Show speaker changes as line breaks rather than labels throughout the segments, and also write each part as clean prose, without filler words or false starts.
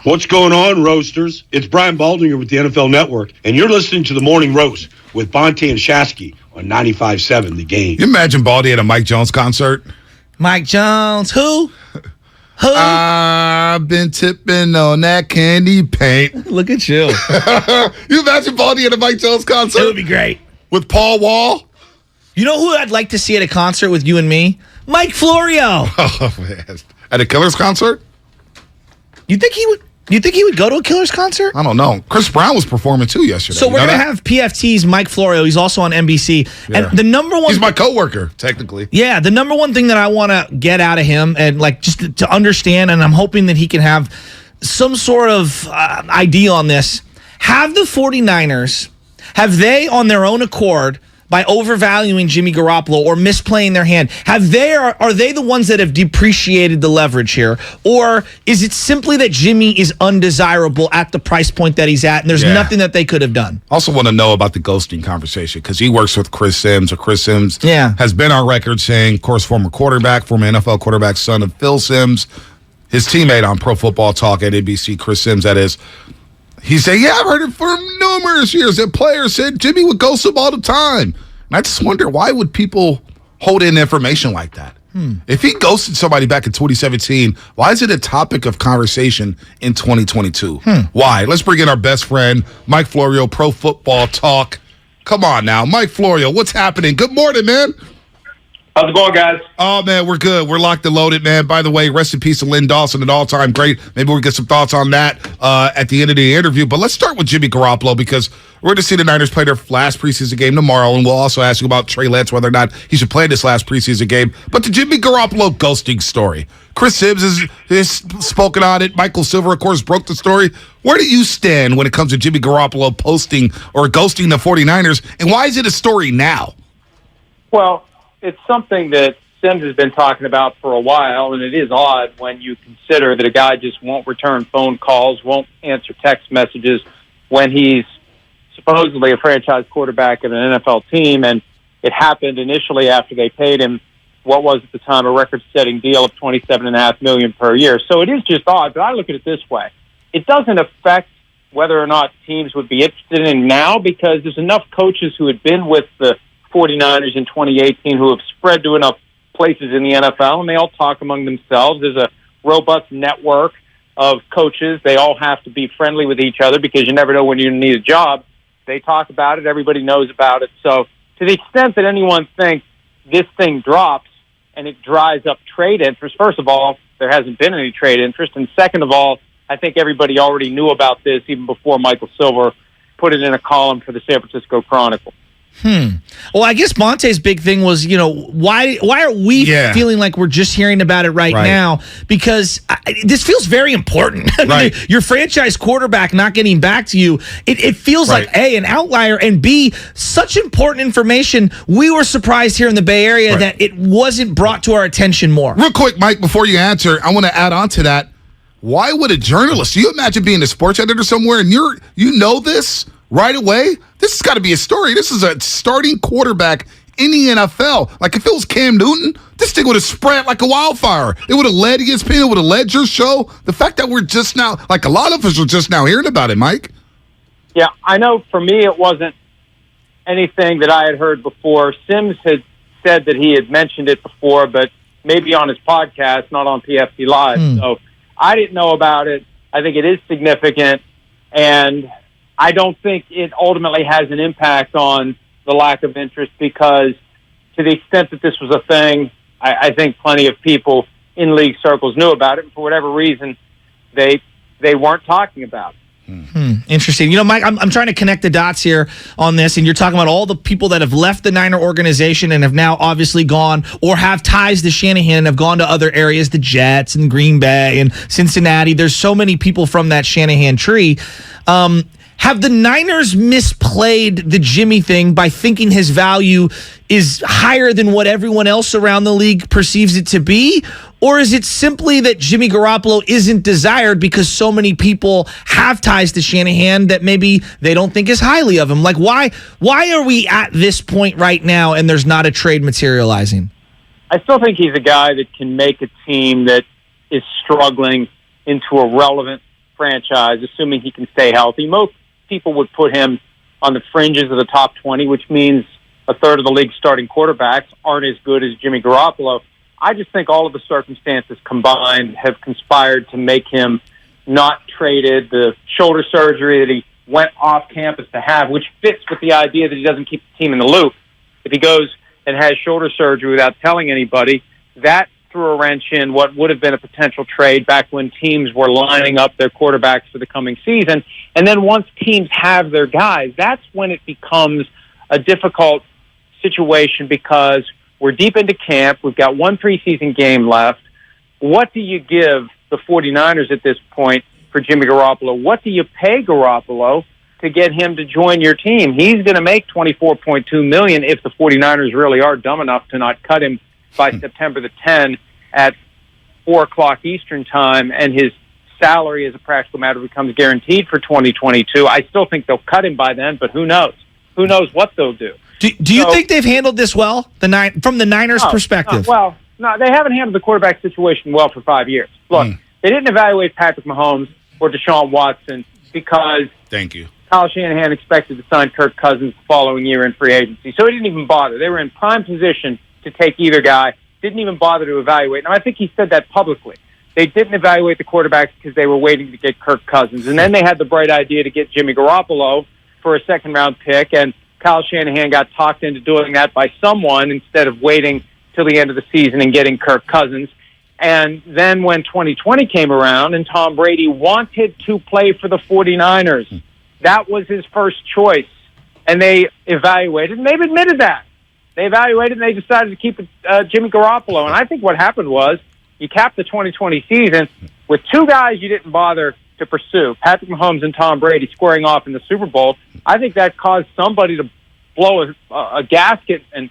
What's going on, Roasters? It's Brian Baldinger with the NFL Network, and you're listening to The Morning Roast with Bonta and Shasky on 95.7 The Game.
You imagine Baldy at a Mike Jones concert?
Mike Jones, who? Who?
I've been tipping on that candy paint.
Look at you.
You imagine Baldy at a Mike Jones concert?
It would be great.
With Paul Wall?
You know who I'd like to see at a concert with you and me? Mike Florio.
Oh, man. At a Killers concert?
You think he would? You think he would go to a Killers concert?
I don't know. Chris Brown was performing too yesterday.
So we're going to have PFT's Mike Florio. He's also on NBC.
Yeah.
And the number one...
He's my coworker, technically.
Yeah, the number one thing that I want to get out of him and like just to understand, and I'm hoping that he can have some sort of idea on this. Have the 49ers, have they on their own accord, by overvaluing Jimmy Garoppolo or misplaying their hand, are they the ones that have depreciated the leverage here? Or is it simply that Jimmy is undesirable at the price point that he's at and there's nothing that they could have done?
Also want to know about the ghosting conversation because he works with Chris Sims, or Chris Sims has been on record saying, of course, former NFL quarterback, son of Phil Sims, his teammate on Pro Football Talk at NBC, Chris Sims, that is. He said, yeah, I've heard it for numerous years that players said Jimmy would ghost him all the time. And I just wonder, why would people hold in information like that? If he ghosted somebody back in 2017, why is it a topic of conversation in 2022? Why? Let's bring in our best friend, Mike Florio, Pro Football Talk. Come on now. Mike Florio, what's happening? Good morning, man.
How's it going, guys?
Oh, man, we're good. We're locked and loaded, man. By the way, rest in peace to Lynn Dawson, an all-time great. Maybe we'll get some thoughts on that at the end of the interview. But let's start with Jimmy Garoppolo because we're going to see the Niners play their last preseason game tomorrow, and we'll also ask you about Trey Lance, whether or not he should play this last preseason game. But the Jimmy Garoppolo ghosting story. Chris Sims has spoken on it. Michael Silver, of course, broke the story. Where do you stand when it comes to Jimmy Garoppolo posting or ghosting the 49ers, and why is it a story now?
Well, it's something that Sims has been talking about for a while, and it is odd when you consider that a guy just won't return phone calls, won't answer text messages when he's supposedly a franchise quarterback at an NFL team, and it happened initially after they paid him what was at the time a record-setting deal of $27.5 million per year. So it is just odd, but I look at it this way. It doesn't affect whether or not teams would be interested in him now because there's enough coaches who had been with the 49ers in 2018 who have spread to enough places in the NFL, and they all talk among themselves. There's a robust network of coaches. They all have to be friendly with each other because you never know when you need a job. They talk about it. Everybody knows about it. So to the extent that anyone thinks this thing drops and it dries up trade interest, first of all, there hasn't been any trade interest. And second of all, I think everybody already knew about this even before Michael Silver put it in a column for the San Francisco Chronicle.
Well, I guess Bonte's big thing was, why are we feeling like we're just hearing about it right now? Because this feels very important.
Right.
Your franchise quarterback not getting back to you, it feels like, A, an outlier, and B, such important information. We were surprised here in the Bay Area that it wasn't brought to our attention more.
Real quick, Mike, before you answer, I want to add on to that. Why would a journalist, do you imagine being a sports editor somewhere and you know this right away? This has got to be a story. This is a starting quarterback in the NFL. Like, if it was Cam Newton, this thing would have spread like a wildfire. It would have led ESPN. It would have led your show. The fact that we're just now, like a lot of us are just now hearing about it, Mike.
Yeah, I know for me it wasn't anything that I had heard before. Sims had said that he had mentioned it before, but maybe on his podcast, not on PFT Live. So I didn't know about it. I think it is significant, and I don't think it ultimately has an impact on the lack of interest because to the extent that this was a thing, I think plenty of people in league circles knew about it. And for whatever reason, they weren't talking about it.
Interesting. Mike, I'm trying to connect the dots here on this, and you're talking about all the people that have left the Niner organization and have now obviously gone or have ties to Shanahan and have gone to other areas, the Jets and Green Bay and Cincinnati. There's so many people from that Shanahan tree. Have the Niners misplayed the Jimmy thing by thinking his value is higher than what everyone else around the league perceives it to be? Or is it simply that Jimmy Garoppolo isn't desired because so many people have ties to Shanahan that maybe they don't think as highly of him? Like, why are we at this point right now and there's not a trade materializing?
I still think he's a guy that can make a team that is struggling into a relevant franchise, assuming he can stay healthy. Most people would put him on the fringes of the top 20, which means a third of the league's starting quarterbacks aren't as good as Jimmy Garoppolo. I just think all of the circumstances combined have conspired to make him not traded. The shoulder surgery that he went off campus to have, which fits with the idea that he doesn't keep the team in the loop. If he goes and has shoulder surgery without telling anybody, that threw a wrench in what would have been a potential trade back when teams were lining up their quarterbacks for the coming season. And then once teams have their guys, that's when it becomes a difficult situation because we're deep into camp. We've got one preseason game left. What do you give the 49ers at this point for Jimmy Garoppolo? What do you pay Garoppolo to get him to join your team? He's going to make $24.2 million if the 49ers really are dumb enough to not cut him by September the 10th at 4 o'clock Eastern time, and his salary as a practical matter becomes guaranteed for 2022. I still think they'll cut him by then, but who knows? Who knows what they'll do?
Do you think they've handled this well, from the Niners' perspective?
No, they haven't handled the quarterback situation well for 5 years. Look, they didn't evaluate Patrick Mahomes or Deshaun Watson because Kyle Shanahan expected to sign Kirk Cousins the following year in free agency, so he didn't even bother. They were in prime position to take either guy, didn't even bother to evaluate. Now, I think he said that publicly. They didn't evaluate the quarterbacks because they were waiting to get Kirk Cousins, and then they had the bright idea to get Jimmy Garoppolo for a second-round pick, and Kyle Shanahan got talked into doing that by someone instead of waiting till the end of the season and getting Kirk Cousins. And then when 2020 came around and Tom Brady wanted to play for the 49ers, that was his first choice. And they evaluated, and they've admitted that. They evaluated, and they decided to keep Jimmy Garoppolo. And I think what happened was you capped the 2020 season with two guys you didn't bother to pursue, Patrick Mahomes and Tom Brady squaring off in the Super Bowl. I think that caused somebody to blow a gasket and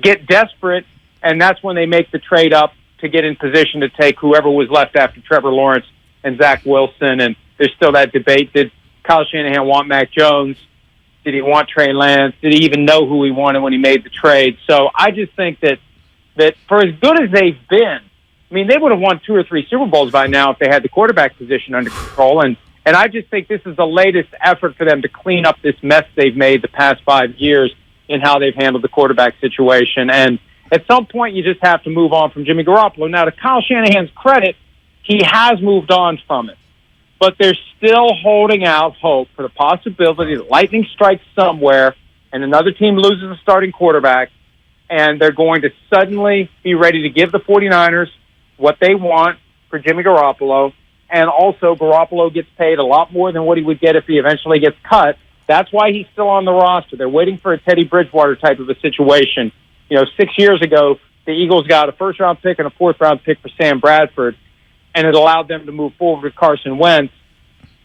get desperate, and that's when they make the trade up to get in position to take whoever was left after Trevor Lawrence and Zach Wilson. And there's still that debate. Did Kyle Shanahan want Mac Jones? Did he want Trey Lance? Did he even know who he wanted when he made the trade? So I just think that for as good as they've been, I mean, they would have won 2 or 3 Super Bowls by now if they had the quarterback position under control. And I just think this is the latest effort for them to clean up this mess they've made the past 5 years in how they've handled the quarterback situation. And at some point, you just have to move on from Jimmy Garoppolo. Now, to Kyle Shanahan's credit, he has moved on from it. But they're still holding out hope for the possibility that lightning strikes somewhere and another team loses a starting quarterback, and they're going to suddenly be ready to give the 49ers what they want for Jimmy Garoppolo, and also Garoppolo gets paid a lot more than what he would get if he eventually gets cut. That's why he's still on the roster. They're waiting for a Teddy Bridgewater type of a situation. 6 years ago, the Eagles got a first-round pick and a fourth-round pick for Sam Bradford, and it allowed them to move forward with Carson Wentz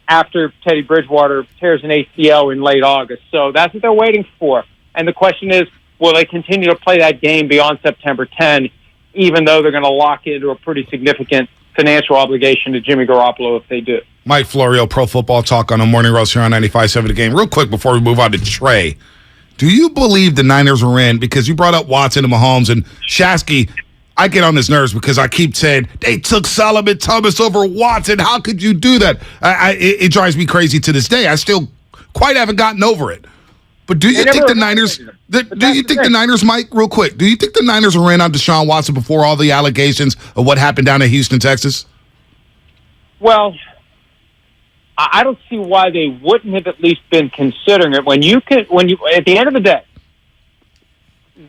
after Teddy Bridgewater tears an ACL in late August. So that's what they're waiting for. And the question is, will they continue to play that game beyond September 10, even though they're going to lock into a pretty significant financial obligation to Jimmy Garoppolo if they do?
Mike Florio, Pro Football Talk on the Morning Roast here on 95.7 The Game. Real quick before we move on to Trey, do you believe the Niners are in? Because you brought up Watson and Mahomes and Shasky. I get on his nerves because I keep saying, they took Solomon Thomas over Watson. How could you do that? It drives me crazy to this day. I still quite haven't gotten over it. But do you think the Niners, the Niners, Mike, real quick, do you think the Niners are in on Deshaun Watson before all the allegations of what happened down in Houston, Texas?
Well, I don't see why they wouldn't have at least been considering it when you at the end of the day,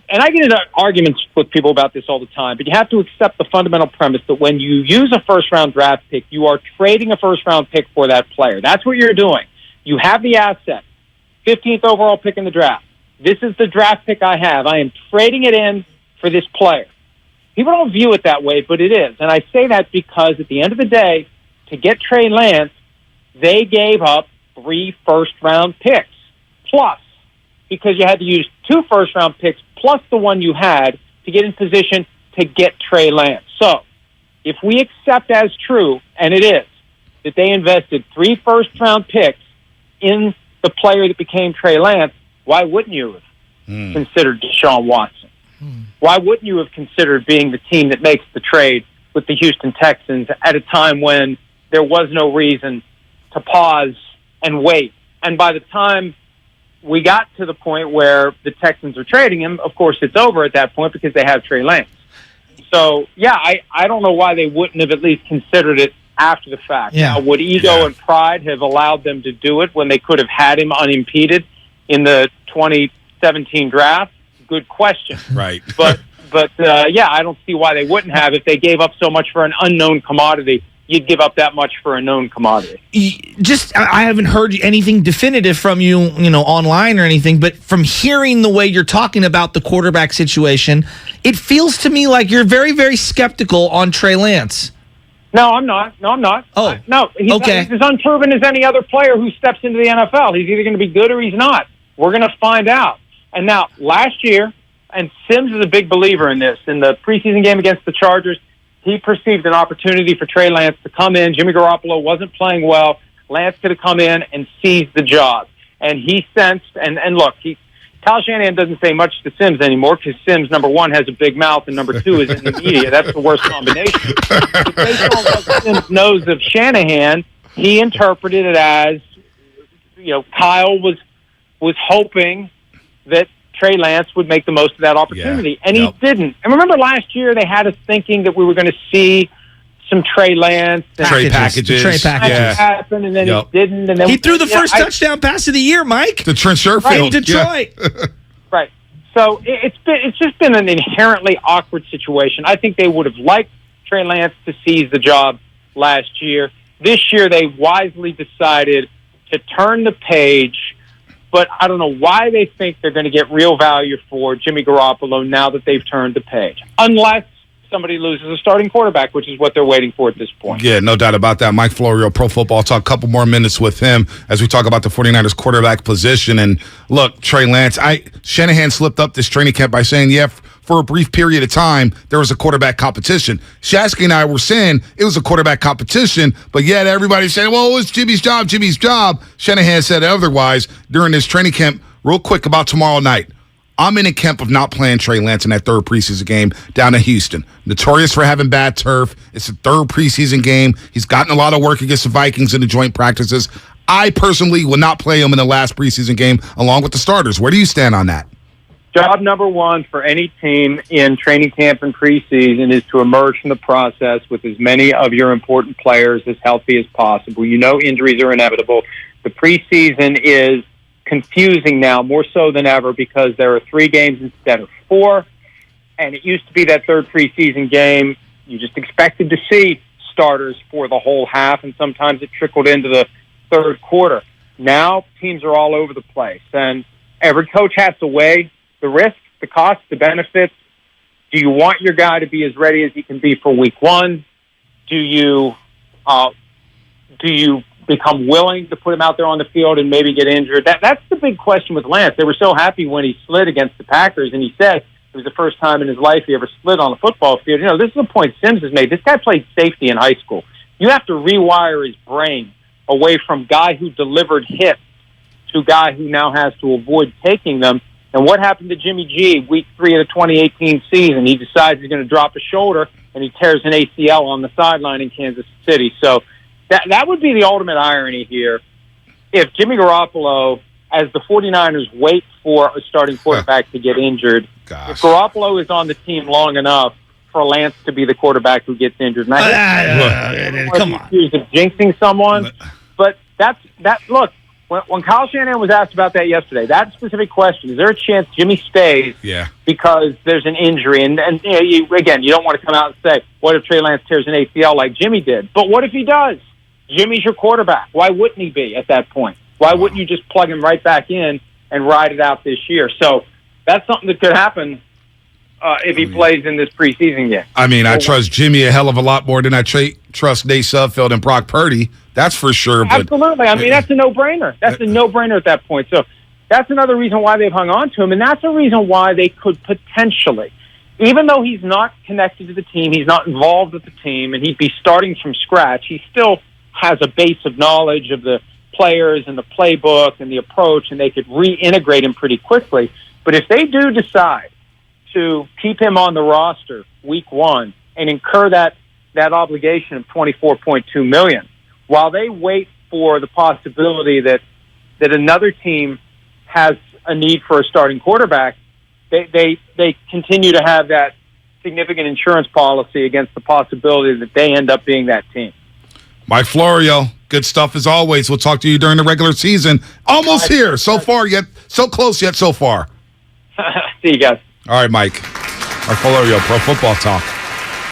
and I get into arguments with people about this all the time, but you have to accept the fundamental premise that when you use a first-round draft pick, you are trading a first-round pick for that player. That's what you're doing. You have the asset, 15th overall pick in the draft. This is the draft pick I have. I am trading it in for this player. People don't view it that way, but it is. And I say that because at the end of the day, to get Trey Lance, they gave up 3 first-round picks, plus, because you had to use 2 first-round picks plus the one you had to get in position to get Trey Lance. So, if we accept as true, and it is, that they invested 3 first-round picks in the player that became Trey Lance, why wouldn't you have considered Deshaun Watson? Why wouldn't you have considered being the team that makes the trade with the Houston Texans at a time when there was no reason to pause and wait. And by the time we got to the point where the Texans are trading him, of course it's over at that point because they have Trey Lance. So, yeah, I don't know why they wouldn't have at least considered it after the fact.
Yeah.
Now, would ego and pride have allowed them to do it when they could have had him unimpeded in the 2017 draft? Good question.
Right.
But yeah, I don't see why they wouldn't have. If they gave up so much for an unknown commodity, you'd give up that much for a known commodity.
I haven't heard anything definitive from you, online or anything, but from hearing the way you're talking about the quarterback situation, it feels to me like you're very, very skeptical on Trey Lance.
No, I'm not.
Oh,
no. He's as unproven as any other player who steps into the NFL. He's either going to be good or he's not. We're going to find out. And now, last year, and Sims is a big believer in this, in the preseason game against the Chargers, he perceived an opportunity for Trey Lance to come in. Jimmy Garoppolo wasn't playing well. Lance could have come in and seized the job. And he sensed, and look, Kyle Shanahan doesn't say much to Sims anymore because Sims, number one, has a big mouth, and number two is in the media. That's the worst combination. But based on what Sims knows of Shanahan, he interpreted it as, Kyle was hoping that Trey Lance would make the most of that opportunity, and he didn't. And remember last year they had us thinking that we were going to see some Trey Lance.
Trey packages.
Happen, and then he didn't. And then
he threw the first touchdown pass of the year, Mike.
To Trent Sherfield.
In Detroit.
Yeah.
Right. So it's just been an inherently awkward situation. I think they would have liked Trey Lance to seize the job last year. This year they wisely decided to turn the page, but I don't know why they think they're going to get real value for Jimmy Garoppolo now that they've turned the page. Unless somebody loses a starting quarterback, which is what they're waiting for at this point.
Yeah, no doubt about that. Mike Florio, Pro Football Talk. A couple more minutes with him as we talk about the 49ers quarterback position. And look, Trey Lance, Shanahan slipped up this training camp by saying, for a brief period of time, there was a quarterback competition. Shasky and I were saying it was a quarterback competition, but yet everybody's saying, well, it was Jimmy's job. Shanahan said otherwise during this training camp. Real quick about tomorrow night. I'm in a camp of not playing Trey Lance in that third preseason game down in Houston. Notorious for having bad turf. It's the third preseason game. He's gotten a lot of work against the Vikings in the joint practices. I personally will not play him in the last preseason game along with the starters. Where do you stand on that?
Job number one for any team in training camp and preseason is to emerge from the process with as many of your important players as healthy as possible. Injuries are inevitable. The preseason is confusing now, more so than ever, because there are 3 games instead of 4. And it used to be that third preseason game, you just expected to see starters for the whole half, and sometimes it trickled into the third quarter. Now teams are all over the place, and every coach has to weigh the risks, the costs, the benefits. Do you want your guy to be as ready as he can be for week 1? Do you become willing to put him out there on the field and maybe get injured? That's the big question with Lance. They were so happy when he slid against the Packers, and he said it was the first time in his life he ever slid on a football field. This is a point Sims has made. This guy played safety in high school. You have to rewire his brain away from guy who delivered hits to guy who now has to avoid taking them. And what happened to Jimmy G week 3 of the 2018 season? He decides he's going to drop a shoulder, and he tears an ACL on the sideline in Kansas City. So that would be the ultimate irony here. If Jimmy Garoppolo, as the 49ers wait for a starting quarterback to get injured, if Garoppolo is on the team long enough for Lance to be the quarterback who gets injured. And
Come on.
Accused of jinxing someone, but look, when Kyle Shanahan was asked about that yesterday, that specific question, is there a chance Jimmy stays because there's an injury? And you don't want to come out and say, what if Trey Lance tears an ACL like Jimmy did? But what if he does? Jimmy's your quarterback. Why wouldn't he be at that point? Why wouldn't you just plug him right back in and ride it out this year? So that's something that could happen if he plays in this preseason game.
I trust Jimmy a hell of a lot more than I trust Nate Sudfeld and Brock Purdy. That's for sure. But,
absolutely. That's a no-brainer. That's a no-brainer at that point. So that's another reason why they've hung on to him, and that's a reason why they could potentially, even though he's not connected to the team, he's not involved with the team, and he'd be starting from scratch, he still has a base of knowledge of the players and the playbook and the approach, and they could reintegrate him pretty quickly. But if they do decide to keep him on the roster week 1 and incur that obligation of $24.2 million, while they wait for the possibility that another team has a need for a starting quarterback, they continue to have that significant insurance policy against the possibility that they end up being that team.
Mike Florio, good stuff as always. We'll talk to you during the regular season. Almost here. So far, yet so close, yet so far.
See you guys.
All right, Mike. Mike Florio, Pro Football Talk.